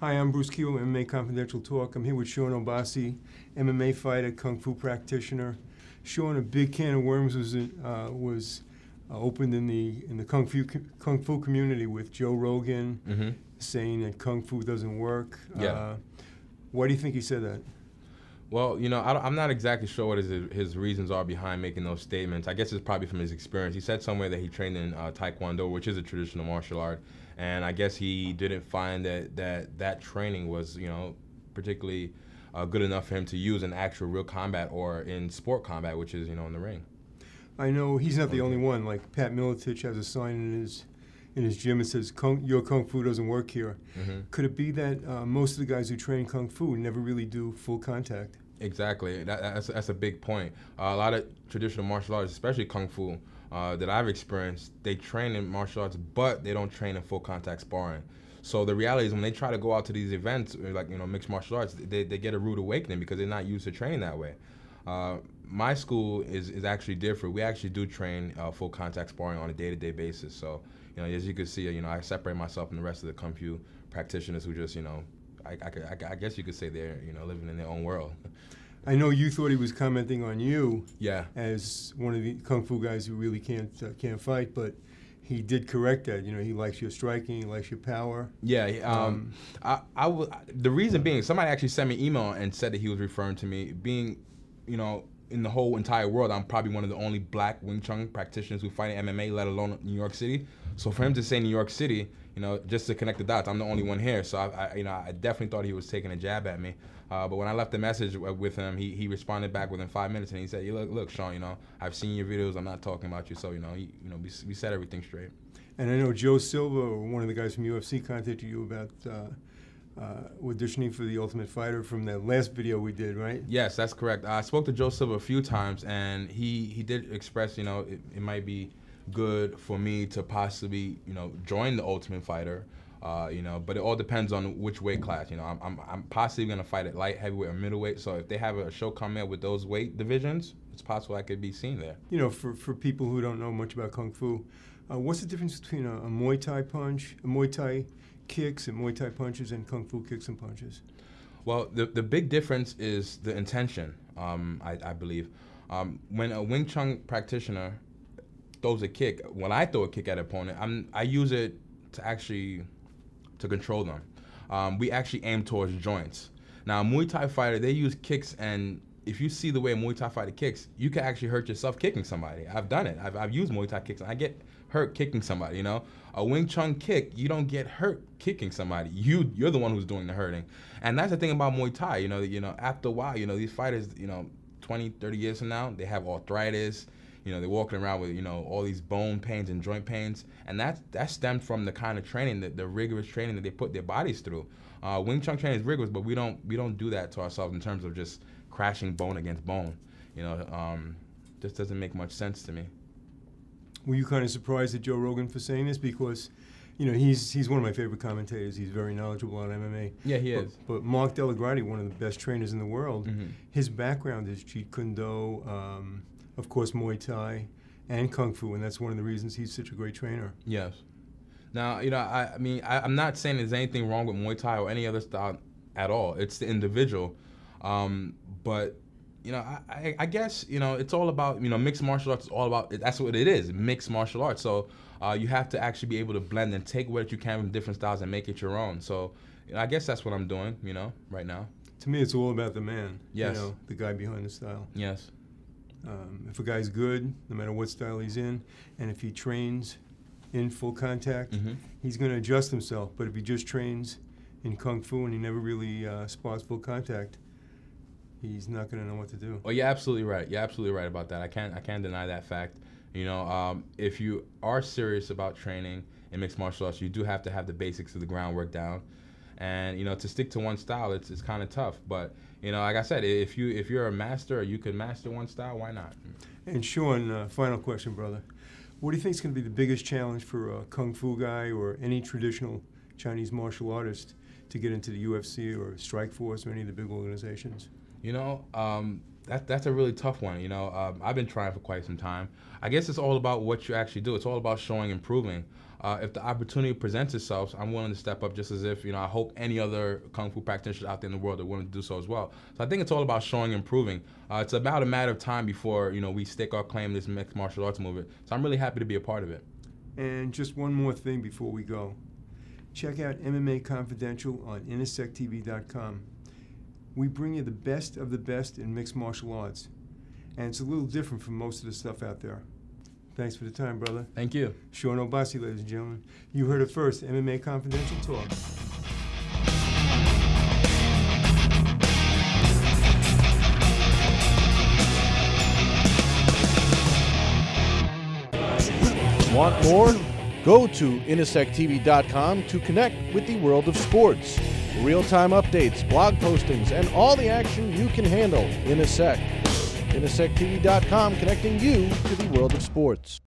Hi, I'm Bruce Kivo, MMA Confidential TALK. I'm here with Shawn Obasi, MMA fighter, Kung Fu practitioner. Shawn, a big can of worms was opened in the Kung Fu community with Joe Rogan saying that Kung Fu doesn't work. Yeah. Why do you think he said that? Well, you know, I'm not exactly sure what his reasons are behind making those statements. I guess it's probably from his experience. He said somewhere that he trained in Taekwondo, which is a traditional martial art, and I guess he didn't find that training was, you know, particularly good enough for him to use in actual real combat or in sport combat, which is, you know, in the ring. I know he's not the only one. Like Pat Miletich has a sign in his gym that says, "Your Kung Fu doesn't work here." Could it be that most of the guys who train Kung Fu never really do full contact? Exactly. That's a big point. A lot of traditional martial arts, especially Kung Fu, that I've experienced, they train in martial arts, but they don't train in full contact sparring. So the reality is when they try to go out to these events, like, you know, mixed martial arts, they get a rude awakening because they're not used to training that way. My school is actually different. We actually do train full contact sparring on a day-to-day basis. So, you know, as you can see, you know, I separate myself from the rest of the Kung Fu practitioners who just, you know, I guess you could say they're, you know, living in their own world. I know you thought he was commenting on you, yeah, as one of the Kung Fu guys who really can't fight, but he did correct that. You know, he likes your striking, he likes your power. Yeah, the reason being, somebody actually sent me an email and said that he was referring to me being, you know, in the whole entire world, I'm probably one of the only black Wing Chun practitioners who fight in MMA, let alone New York City. So for him to say New York City, you know, just to connect the dots, I'm the only one here. So I definitely thought he was taking a jab at me. But when I left the message with him, he responded back within 5 minutes, and he said, "Look, Shawn, you know, I've seen your videos. I'm not talking about you. So, you know, we set everything straight." And I know Joe Silva, one of the guys from UFC, contacted you about auditioning for The Ultimate Fighter from that last video we did, right? Yes, that's correct. I spoke to Joe Silva a few times, and he did express, you know, it might be good for me to possibly, you know, join The Ultimate Fighter, you know, but it all depends on which weight class. You know, I'm possibly going to fight at light, heavyweight, or middleweight. So if they have a show coming out with those weight divisions, it's possible I could be seen there. You know, for people who don't know much about Kung Fu, what's the difference between a Muay Thai punch, a Muay Thai kicks and Muay Thai punches, and Kung Fu kicks and punches? Well, the big difference is the intention, I believe. When a Wing Chun practitioner throws a kick, when I throw a kick at an opponent, I use it to control them. We actually aim towards joints. Now, a Muay Thai fighter, they use kicks, and if you see the way a Muay Thai fighter kicks, you can actually hurt yourself kicking somebody. I've done it. I've used Muay Thai kicks, and I get hurt kicking somebody, you know? A Wing Chun kick, you don't get hurt kicking somebody. You're the one who's doing the hurting. And that's the thing about Muay Thai, you know, after a while, you know, these fighters, you know, 20, 30 years from now, they have arthritis, you know, they're walking around with, you know, all these bone pains and joint pains, and that stemmed from the kind of training, the rigorous training that they put their bodies through. Wing Chun training is rigorous, but we don't do that to ourselves in terms of just crashing bone against bone. You know, just doesn't make much sense to me. Were you kind of surprised at Joe Rogan for saying this? Because, you know, he's one of my favorite commentators. He's very knowledgeable on MMA. Yeah, he is. But Mark Delagrati, one of the best trainers in the world, his background is Jeet Kune Do, of course Muay Thai, and Kung Fu, and that's one of the reasons he's such a great trainer. Yes. Now, you know, I mean, I'm not saying there's anything wrong with Muay Thai or any other style at all. It's the individual. But, you know, I guess, you know, it's all about, you know, mixed martial arts is all about, that's what it is, mixed martial arts. So you have to actually be able to blend and take what you can from different styles and make it your own. So, you know, I guess that's what I'm doing, you know, right now. To me, it's all about the man. Yes. You know, the guy behind the style. Yes. If a guy's good, no matter what style he's in, and if he trains in full contact, he's going to adjust himself. But if he just trains in Kung Fu and he never really spars full contact, he's not going to know what to do. Oh, you're absolutely right. You're absolutely right about that. I can't deny that fact. You know, if you are serious about training in mixed martial arts, you do have to have the basics of the groundwork down. And, you know, to stick to one style, it's kind of tough. But, you know, like I said, if you're a master or you can master one style, why not? And Shawn, final question, brother. What do you think is going to be the biggest challenge for a Kung Fu guy or any traditional Chinese martial artist to get into the UFC or Strikeforce or any of the big organizations? You know, That's a really tough one. You know, I've been trying for quite some time. I guess it's all about what you actually do. It's all about showing improving. If the opportunity presents itself, I'm willing to step up, just as if, I hope any other Kung Fu practitioners out there in the world are willing to do so as well. So I think it's all about showing improving. It's about a matter of time before, we stake our claim to this mixed martial arts movement. So I'm really happy to be a part of it. And just one more thing before we go. Check out MMA Confidential on inasectv.com. We bring you the best of the best in mixed martial arts. And it's a little different from most of the stuff out there. Thanks for the time, brother. Thank you. Shawn Obasi, ladies and gentlemen. You heard it first, MMA Confidential Talk. Want more? Go to inasectv.com to connect with the world of sports. Real-time updates, blog postings, and all the action you can handle in a sec. inasectv.com, connecting you to the world of sports.